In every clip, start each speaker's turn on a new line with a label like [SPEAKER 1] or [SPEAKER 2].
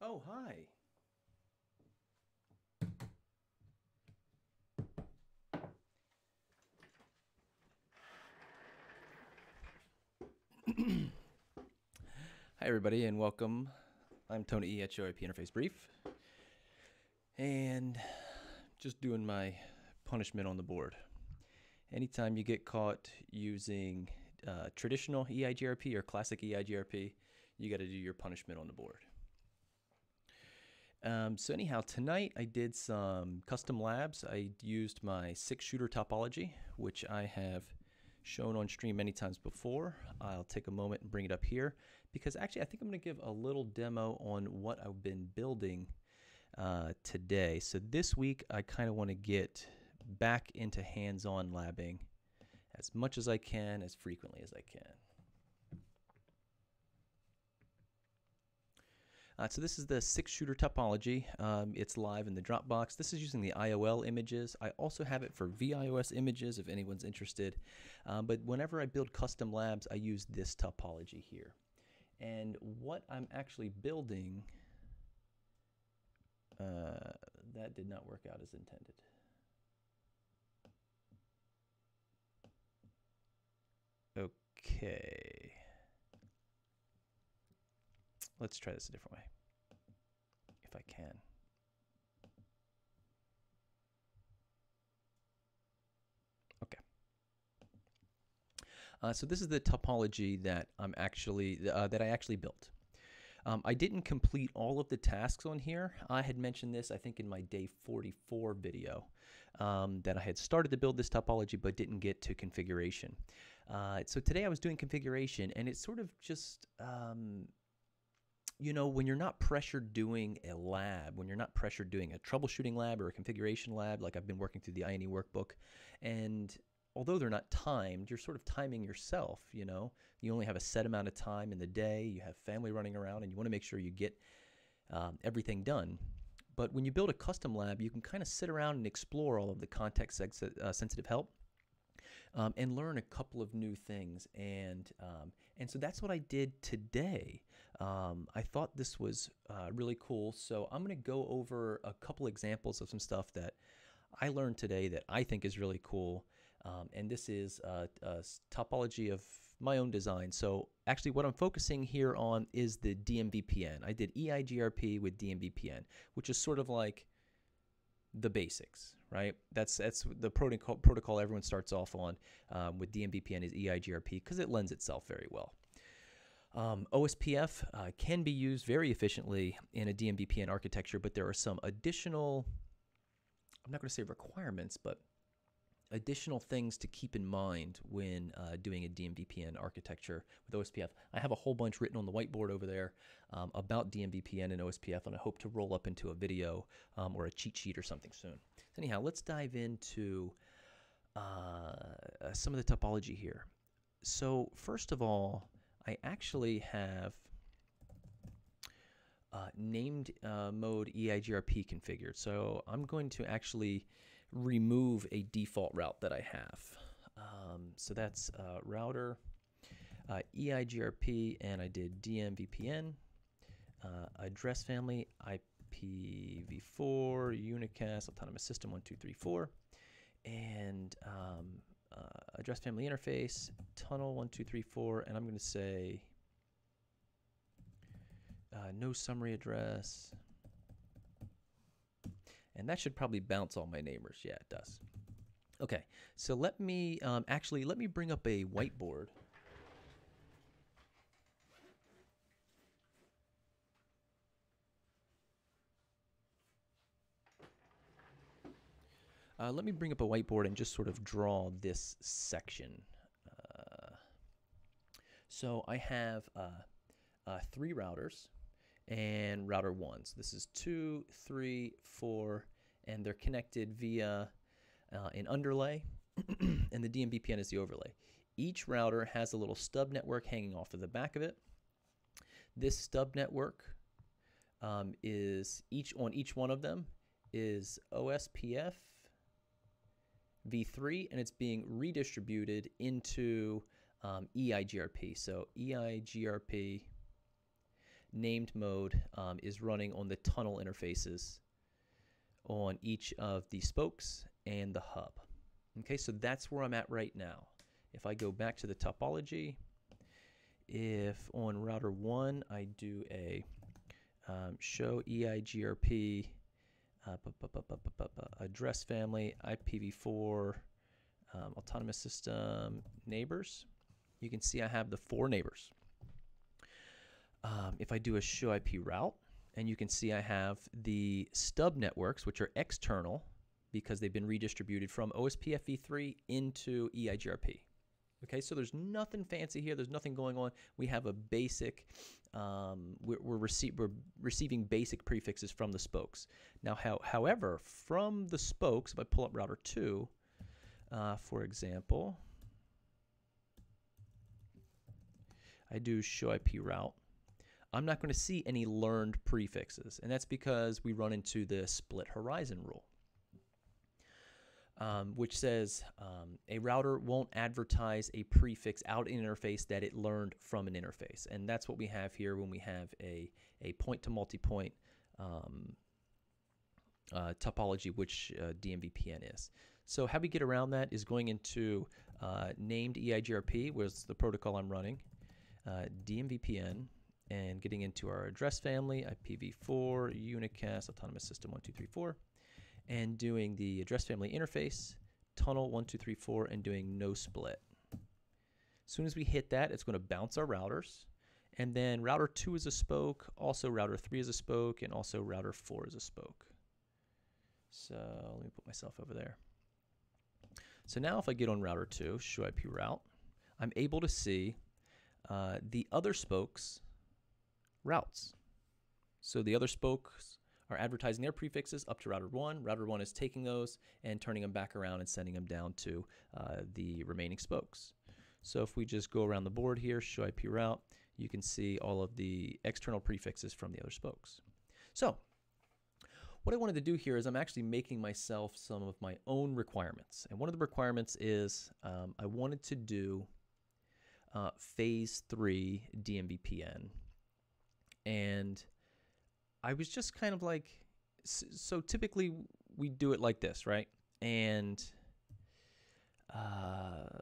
[SPEAKER 1] Oh, hi. Hi, everybody, and welcome. I'm Tony E. at OIP Interface Brief, and just doing my punishment on the board. Anytime you get caught using traditional EIGRP or classic EIGRP, you got to do your punishment on the board. So anyhow, tonight I did some custom labs. I used my 6-shooter topology, which I have shown on stream many times before. I'll take a moment and bring it up here because actually I think I'm going to give a little demo on what I've been building today. So this week I kind of want to get back into hands-on labbing as much as I can, as frequently as I can. So this is the 6-shooter topology. It's live in the Dropbox. This is using the IOL images. I also have it for VIOS images if anyone's interested. But whenever I build custom labs, I use this topology here. And what I'm actually building, that did not work out as intended. Okay. Let's try this a different way, if I can. Okay. So this is the topology that I actually built. I didn't complete all of the tasks on here. I had mentioned this, I think, in my day 44 video, that I had started to build this topology but didn't get to configuration. So today I was doing configuration, and it's sort of just you know, when you're not pressured doing a lab, when you're not pressured doing a troubleshooting lab or a configuration lab, like I've been working through the INE workbook, and although they're not timed, you're sort of timing yourself, you know. You only have a set amount of time in the day, you have family running around, and you want to make sure you get everything done. But when you build a custom lab, you can kind of sit around and explore all of the context-sensitive help. And learn a couple of new things, and so that's what I did today. I thought this was really cool, so I'm going to go over a couple examples of some stuff that I learned today that I think is really cool, and this is a topology of my own design. So actually what I'm focusing here on is the DMVPN. I did EIGRP with DMVPN, which is sort of like the basics, right? That's the protocol everyone starts off on with DMVPN is EIGRP because it lends itself very well. OSPF can be used very efficiently in a DMVPN architecture, but there are some additional, I'm not going to say requirements, but additional things to keep in mind when doing a DMVPN architecture with OSPF. I have a whole bunch written on the whiteboard over there about DMVPN and OSPF, and I hope to roll up into a video or a cheat sheet or something soon. So anyhow, let's dive into some of the topology here. So first of all, I actually have named mode EIGRP configured. So I'm going to actually remove a default route that I have. So that's router EIGRP, and I did DMVPN, address family IPv4, unicast, autonomous system 1234, and address family interface, tunnel 1234, and I'm going to say no summary address. And that should probably bounce all my neighbors. Yeah, it does. Okay, so let me let me bring up a whiteboard. Let me bring up a whiteboard and just sort of draw this section. So I have 3 routers and router 1. So this is 2, 3, 4, and they're connected via an underlay, and the DMVPN is the overlay. Each router has a little stub network hanging off of the back of it. This stub network is on each one of them is OSPF v3, and it's being redistributed into EIGRP. So EIGRP named mode is running on the tunnel interfaces on each of the spokes and the hub. Okay, so that's where I'm at right now. If I go back to the topology, if on router 1 I do a show EIGRP address family IPv4 autonomous system neighbors, you can see I have the 4 neighbors. If I do a show IP route, and you can see I have the stub networks, which are external because they've been redistributed from OSPF-v3 into EIGRP. Okay, so there's nothing fancy here. There's nothing going on. We have a basic, we're receiving basic prefixes from the spokes. Now, however, from the spokes, if I pull up router 2, for example, I do show IP route. I'm not going to see any learned prefixes, and that's because we run into the split horizon rule, which says a router won't advertise a prefix out in an interface that it learned from an interface, and that's what we have here when we have a point-to-multipoint topology, which DMVPN is. So how we get around that is going into named EIGRP, was the protocol I'm running, DMVPN, and getting into our address family, IPv4, unicast, autonomous system 1234, and doing the address family interface, tunnel 1234, and doing no split. As soon as we hit that, it's going to bounce our routers, and then router 2 is a spoke, also router 3 is a spoke, and also router 4 is a spoke. So let me put myself over there. So now if I get on router 2, show IP route, I'm able to see the other spokes routes. So the other spokes are advertising their prefixes up to router 1. Router 1 is taking those and turning them back around and sending them down to the remaining spokes. So if we just go around the board here, show IP route, you can see all of the external prefixes from the other spokes. So what I wanted to do here is I'm actually making myself some of my own requirements. And one of the requirements is I wanted to do phase 3 DMVPN. And I was just kind of like, so typically we do it like this, right? And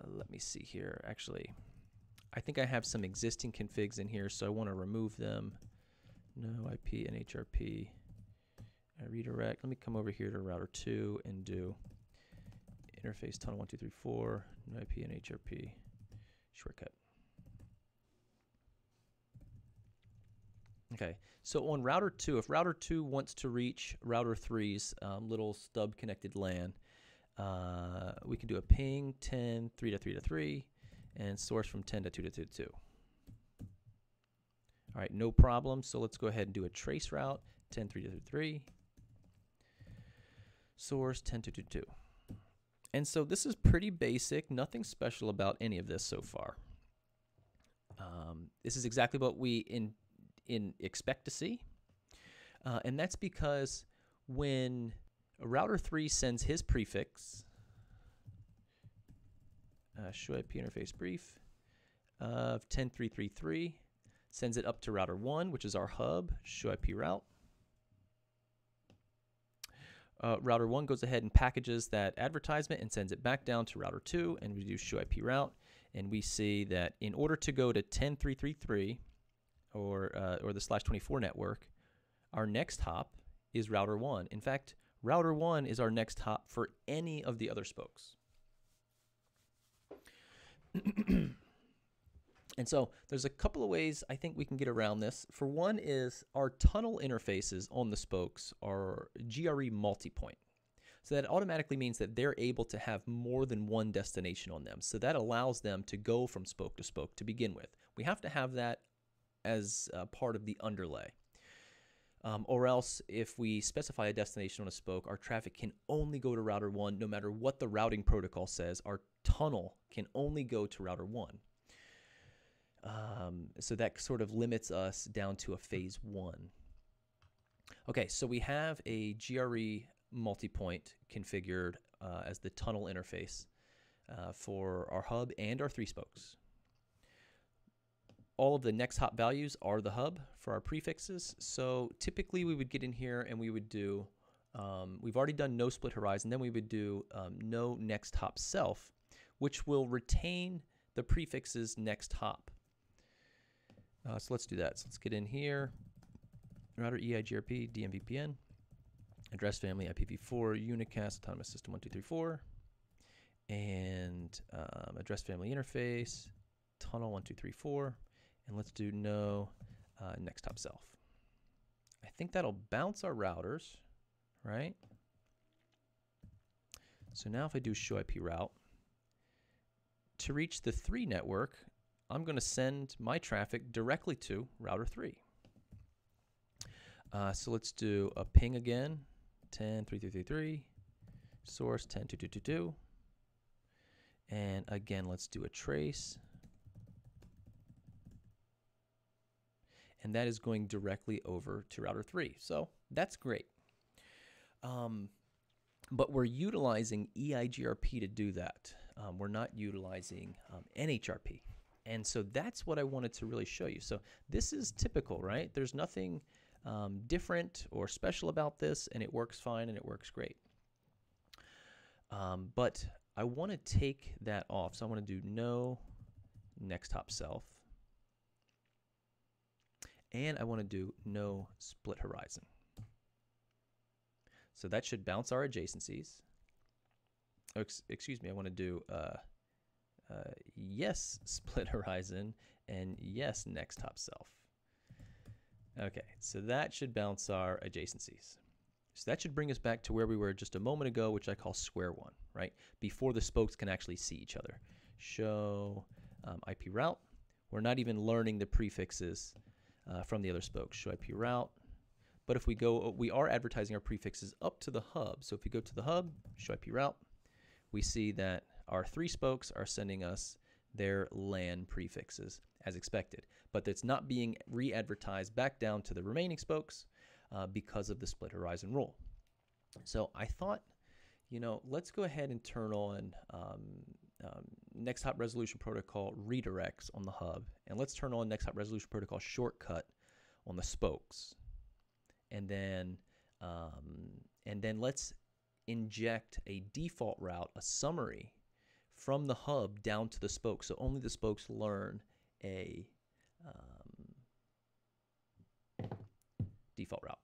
[SPEAKER 1] let me see here. Actually, I think I have some existing configs in here, so I want to remove them. No IP, NHRP, redirect. Let me come over here to router 2 and do interface tunnel 1234, no IP, NHRP, shortcut. Okay, so on router 2, if router 2 wants to reach router 3's little stub connected LAN, we can do a ping 10.3.3.3 and source from 10.2.2.2. All right, no problem. So let's go ahead and do a trace route 10.3.3.3, source 10.2.2.2. And so this is pretty basic, nothing special about any of this so far. This is exactly what we expect to see, and that's because when router 3 sends his prefix, show IP interface brief of 10.3.3.3, sends it up to router 1, which is our hub, show IP route. Router 1 goes ahead and packages that advertisement and sends it back down to router 2, and we do show IP route, and we see that in order to go to 10.3.3.3 or the /24 network, our next hop is router 1. In fact, router 1 is our next hop for any of the other spokes. And so there's a couple of ways I think we can get around this. For one is our tunnel interfaces on the spokes are GRE multipoint. So that automatically means that they're able to have more than one destination on them. So that allows them to go from spoke to spoke to begin with. We have to have that as part of the underlay. Or else if we specify a destination on a spoke, our traffic can only go to router 1 no matter what the routing protocol says. Our tunnel can only go to router 1. So that sort of limits us down to a phase 1. Okay, so we have a GRE multipoint configured as the tunnel interface for our hub and our 3 spokes. all of the next hop values are the hub for our prefixes. So typically we would get in here and we would do, we've already done no split horizon, then we would do no next hop self, which will retain the prefixes next hop. So let's do that. So let's get in here, router EIGRP, DMVPN, address family IPv4, unicast, autonomous system 1234, and address family interface, tunnel 1234, and let's do no next hop self. I think that'll bounce our routers, right? So now if I do show IP route, to reach the 3 network, I'm going to send my traffic directly to router 3. So let's do a ping again, 10.3.3.3, source 10.2.2.2, and again let's do a trace, and that is going directly over to router 3. So that's great. But we're utilizing EIGRP to do that. We're not utilizing NHRP. And so that's what I wanted to really show you. So this is typical, right? There's nothing different or special about this, and it works fine and it works great. But I want to take that off. So I want to do no next hop self. And I want to do no split horizon. So that should bounce our adjacencies. Oh, excuse me, I want to do yes split horizon and yes next hop self. Okay, so that should bounce our adjacencies. So that should bring us back to where we were just a moment ago, which I call square one, right? Before the spokes can actually see each other. Show IP route. We're not even learning the prefixes from the other spokes. Show IP route. But if we go, we are advertising our prefixes up to the hub. So if we go to the hub, show IP route, we see that our 3 spokes are sending us their LAN prefixes as expected. But it's not being re-advertised back down to the remaining spokes because of the split horizon rule. So I thought, you know, let's go ahead and turn on next hop resolution protocol redirects on the hub. And let's turn on next hop resolution protocol shortcut on the spokes. And then let's inject a default route, a summary from the hub down to the spokes. So only the spokes learn a default route.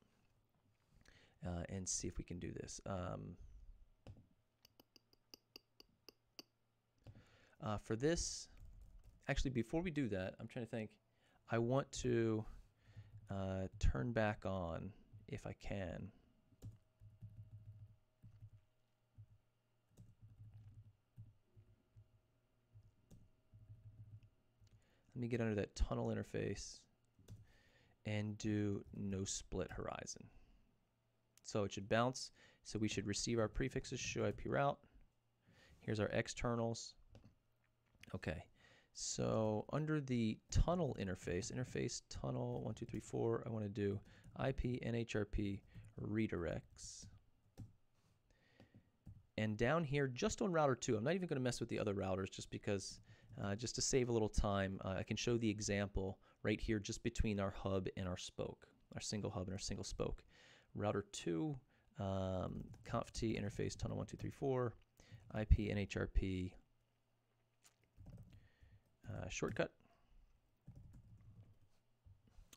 [SPEAKER 1] And see if we can do this. For this, actually, before we do that, I'm trying to think. I want to turn back on, if I can, let me get under that tunnel interface and do no split horizon. So it should bounce. So we should receive our prefixes, show IP route. Here's our externals. Okay. So under the tunnel interface, tunnel 1, 2, 3, 4, I want to do IP NHRP redirects. And down here, just on router 2, I'm not even going to mess with the other routers just because, just to save a little time, I can show the example right here just between our hub and our spoke, our single hub and our single spoke. Router 2, conft interface tunnel 1, 2, 3, 4, IP NHRP shortcut.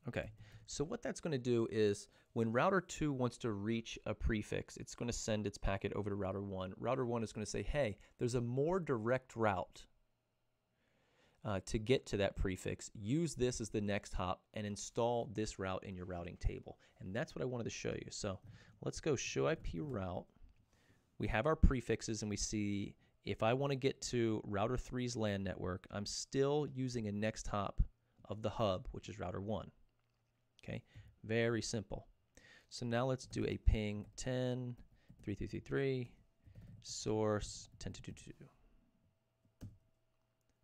[SPEAKER 1] Okay, so what that's going to do is when router 2 wants to reach a prefix, it's going to send its packet over to router 1. Router 1 is going to say, hey, there's a more direct route to get to that prefix. Use this as the next hop and install this route in your routing table. And that's what I wanted to show you. So let's go show IP route. We have our prefixes and we see if I want to get to router 3's LAN network, I'm still using a next hop of the hub, which is router 1. Okay, very simple. So now let's do a ping 10.3.3.3, source 10.2.2.2.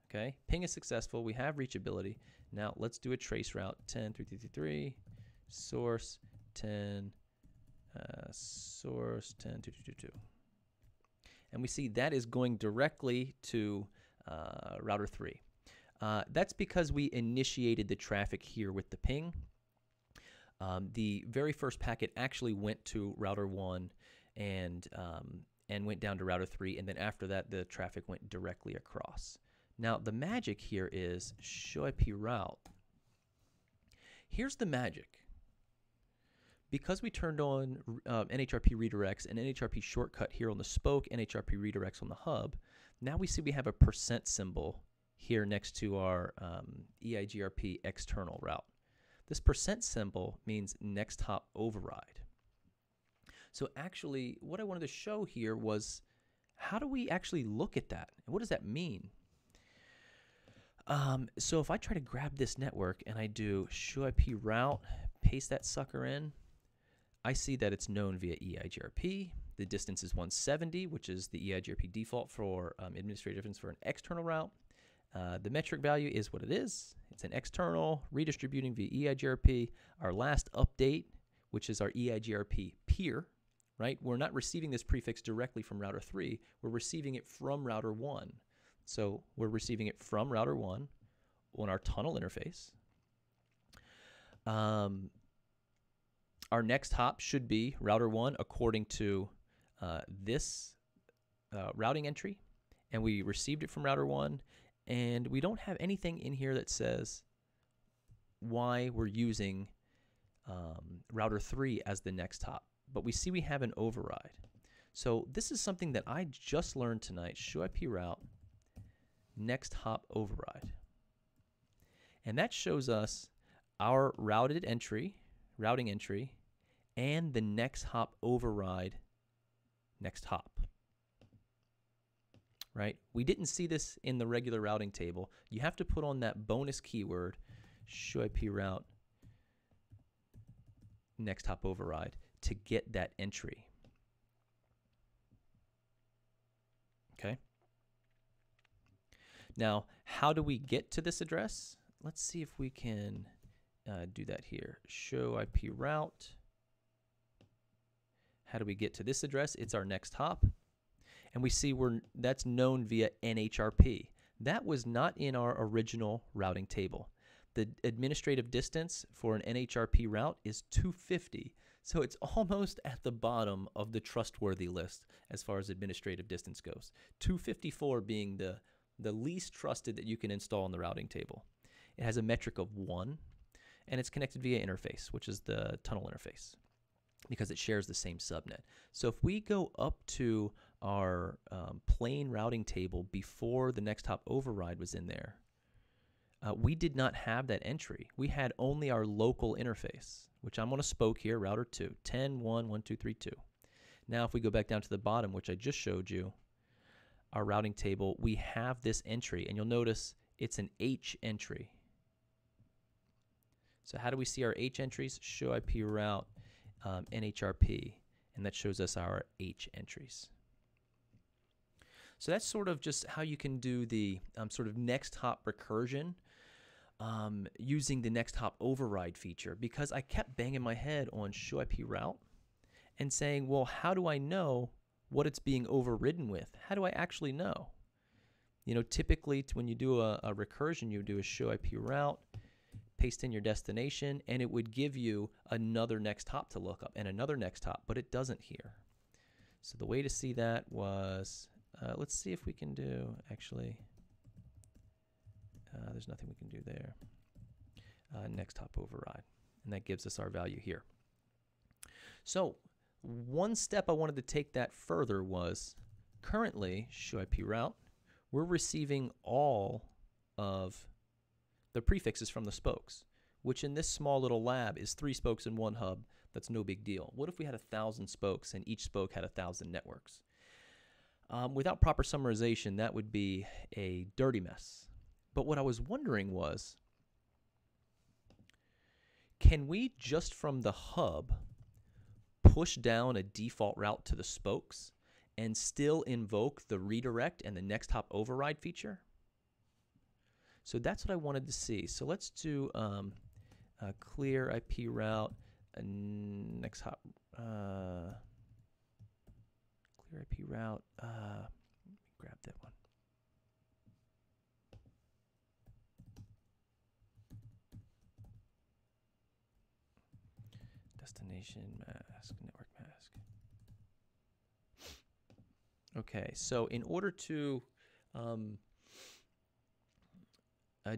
[SPEAKER 1] Okay, ping is successful. We have reachability. Now let's do a trace route 10.3.3.3, source 10, source 10.2.2.2. And we see that is going directly to router 3. That's because we initiated the traffic here with the ping. The very first packet actually went to router 1 and went down to router 3, and then after that the traffic went directly across. Now the magic here is show IP route. Here's the magic. Because we turned on NHRP redirects and NHRP shortcut here on the spoke, NHRP redirects on the hub, now we see we have a percent symbol here next to our EIGRP external route. This percent symbol means next hop override. So actually, what I wanted to show here was how do we actually look at that? And what does that mean? So if I try to grab this network and I do show IP route, paste that sucker in, I see that it's known via EIGRP. The distance is 170, which is the EIGRP default for administrative distance for an external route. The metric value is what it is. It's an external, redistributing via EIGRP. Our last update, which is our EIGRP peer, right? We're not receiving this prefix directly from router 3. We're receiving it from router 1. So we're receiving it from router 1 on our tunnel interface. Our next hop should be router 1 according to this routing entry, and we received it from router 1, and we don't have anything in here that says why we're using router 3 as the next hop, but we see we have an override. So this is something that I just learned tonight, show IP route, next hop override. And that shows us our routing entry, and the next hop override next hop. Right? We didn't see this in the regular routing table. You have to put on that bonus keyword, show IP route, next hop override, to get that entry. Okay? Now, how do we get to this address? Let's see if we can do that here. Show IP route. How do we get to this address? It's our next hop. And we see that's known via NHRP. That was not in our original routing table. The administrative distance for an NHRP route is 250. So it's almost at the bottom of the trustworthy list as far as administrative distance goes. 254 being the least trusted that you can install in the routing table. It has a metric of 1, and it's connected via interface, which is the tunnel interface, because it shares the same subnet. So if we go up to our plain routing table before the next hop override was in there, we did not have that entry. We had only our local interface, which I'm on a spoke here, router 2, 10, 1, 1, 2, 3, 2. Now if we go back down to the bottom, which I just showed you, our routing table, we have this entry, and you'll notice it's an H entry. So how do we see our H entries? Show IP route, NHRP, and that shows us our H entries. So that's sort of just how you can do the sort of next hop recursion using the next hop override feature, because I kept banging my head on show IP route and saying, well, how do I know what it's being overridden with? How do I actually know? You know, typically when you do a recursion, you do a show IP route, paste in your destination, and it would give you another next hop to look up and another next hop, but it doesn't here. So the way to see that was, let's see if we can do, actually, there's nothing we can do there. Next hop override, and that gives us our value here. So one step I wanted to take that further was, currently, show IP route, we're receiving all of the prefixes from the spokes, which in this small little lab is 3 spokes and 1 hub. That's no big deal. What if we had 1,000 spokes and each spoke had 1,000 networks? Without proper summarization, that would be a dirty mess. But what I was wondering was, can we just from the hub push down a default route to the spokes and still invoke the redirect and the next hop override feature? So that's what I wanted to see. So let's do clear IP route, next hop, clear IP route. Let me grab that one. Destination mask, network mask. Okay, so in order to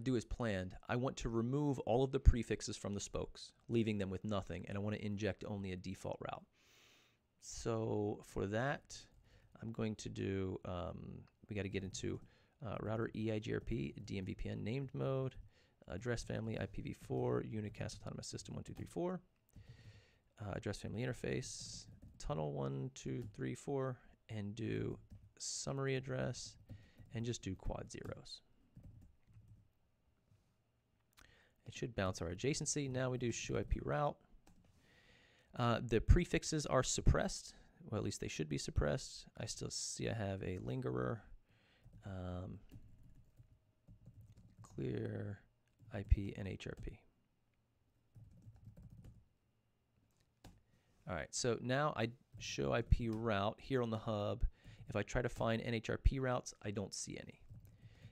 [SPEAKER 1] do as planned, I want to remove all of the prefixes from the spokes, leaving them with nothing, and I want to inject only a default route. So for that, I'm going to do, we got to get into router EIGRP, DMVPN named mode, address family IPv4, unicast autonomous system 1234, address family interface, tunnel 1234, and do summary address, and just do quad zeros. It should bounce our adjacency. Now we do show IP route. The prefixes are suppressed. Well, at least they should be suppressed. I still see I have a lingerer. Clear IP NHRP. All right, so now I show IP route here on the hub. If I try to find NHRP routes, I don't see any.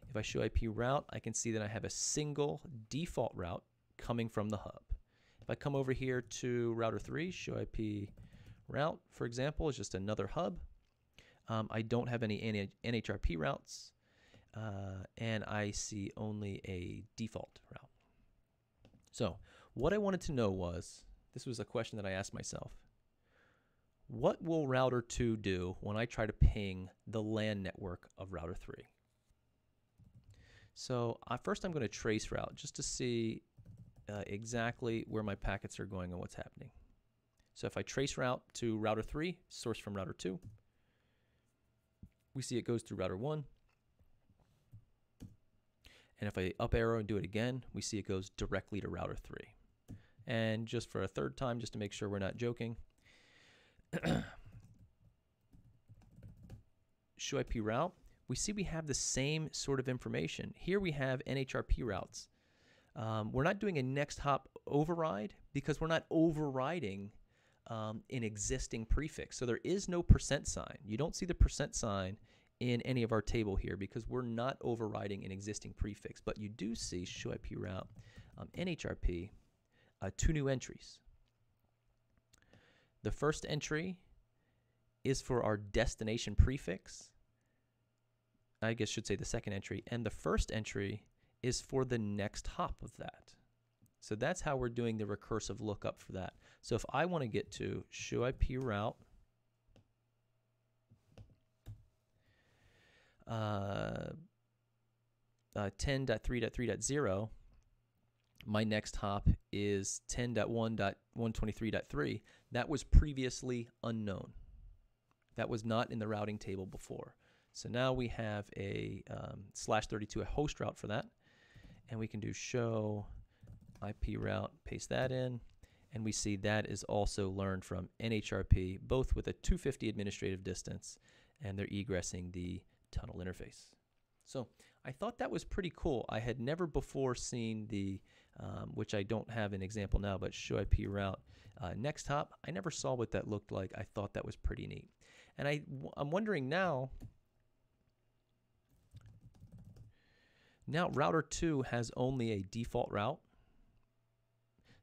[SPEAKER 1] If I show IP route, I can see that I have a single default route coming from the hub. If I come over here to router 3, show IP route, for example, is just another hub. I don't have any NHRP routes, and I see only a default route. So what I wanted to know was, this was a question that I asked myself, what will router 2 do when I try to ping the LAN network of router 3? So first I'm going to trace route just to see exactly where my packets are going and what's happening. So if I trace route to router 3, source from router 2, we see it goes through router 1. And if I up arrow and do it again, we see it goes directly to router 3. And just for a third time, just to make sure we're not joking, show IP route, we see we have the same sort of information. Here we have NHRP routes. We're not doing a next hop override because we're not overriding an existing prefix. So there is no % sign. You don't see the % sign in any of our table here because we're not overriding an existing prefix. But you do see show IP route NHRP, 2 new entries. The first entry is for our destination prefix. I guess I should say the second entry, and the first entry is for the next hop of that. So that's how we're doing the recursive lookup for that. So if I want to get to show IP route 10.3.3.0, my next hop is 10.1.123.3. That was previously unknown. That was not in the routing table before. So now we have a /32, a host route for that. And we can do show IP route, paste that in. And we see that is also learned from NHRP, both with a 250 administrative distance, and they're egressing the tunnel interface. So I thought that was pretty cool. I had never before seen the, which I don't have an example now, but show IP route next hop. I never saw what that looked like. I thought that was pretty neat. And I'm wondering now, router 2 has only a default route.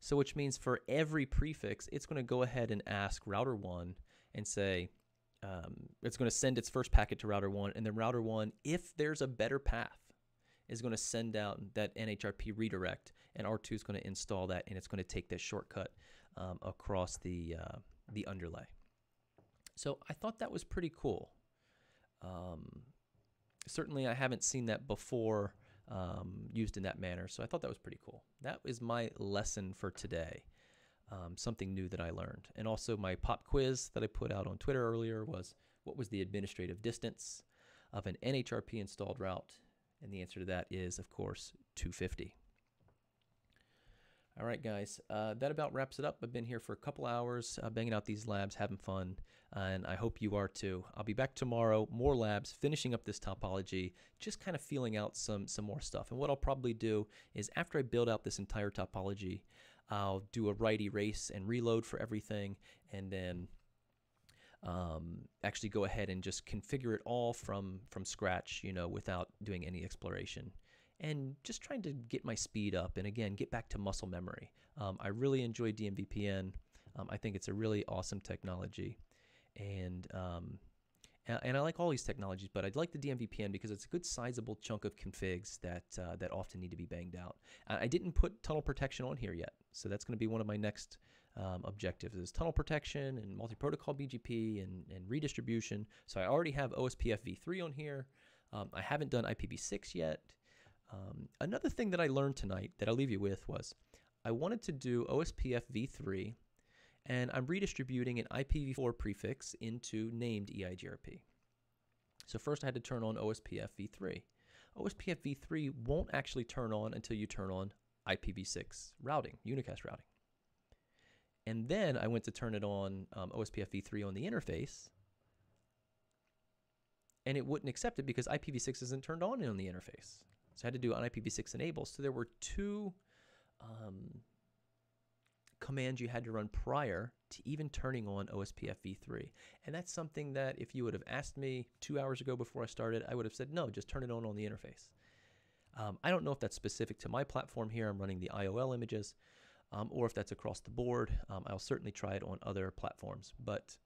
[SPEAKER 1] So which means for every prefix, it's going to go ahead and ask router 1 and say, it's going to send its first packet to router 1, and then router 1, if there's a better path, is going to send out that NHRP redirect, and R2 is going to install that, and it's going to take this shortcut across the underlay. So I thought that was pretty cool. Certainly I haven't seen that before used in that manner, so I thought that was pretty cool. That is my lesson for today. Something new that I learned. And also my pop quiz that I put out on Twitter earlier was, what was the administrative distance of an NHRP installed route? And the answer to that is, of course, 250. All right, guys, that about wraps it up. I've been here for a couple hours, banging out these labs, having fun, and I hope you are too. I'll be back tomorrow, more labs, finishing up this topology, just kind of feeling out some more stuff. And what I'll probably do is after I build out this entire topology, I'll do a write erase and reload for everything, and then actually go ahead and just configure it all from scratch, you know, without doing any exploration. And just trying to get my speed up and, again, get back to muscle memory. I really enjoy DMVPN. I think it's a really awesome technology, and and I like all these technologies, but I'd like the DMVPN because it's a good sizable chunk of configs that often need to be banged out. I didn't put tunnel protection on here yet, so that's going to be one of my next objectives is tunnel protection and multi-protocol BGP and redistribution. So I already have OSPF v3 on here. I haven't done IPv6 yet. Another thing that I learned tonight that I'll leave you with was I wanted to do OSPF v3, and I'm redistributing an IPv4 prefix into named EIGRP. So first I had to turn on OSPF v3. OSPF v3 won't actually turn on until you turn on IPv6 routing, unicast routing. And then I went to turn it on OSPF v3 on the interface, and it wouldn't accept it because IPv6 isn't turned on the interface. So I had to do an IPv6 enable. So there were two commands you had to run prior to even turning on OSPF v3. And that's something that if you would have asked me 2 hours ago before I started, I would have said, no, just turn it on the interface. I don't know if that's specific to my platform here. I'm running the IOL images, or if that's across the board. I'll certainly try it on other platforms. But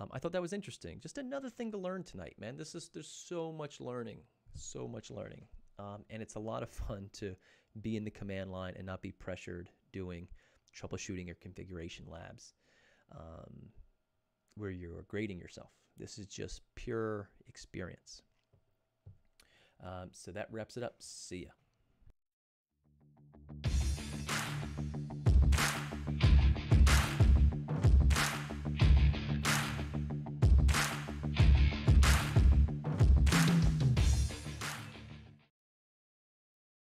[SPEAKER 1] I thought that was interesting. Just another thing to learn tonight, man. There's so much learning, so much learning. And it's a lot of fun to be in the command line and not be pressured doing troubleshooting or configuration labs where you're grading yourself. This is just pure experience. So that wraps it up. See ya.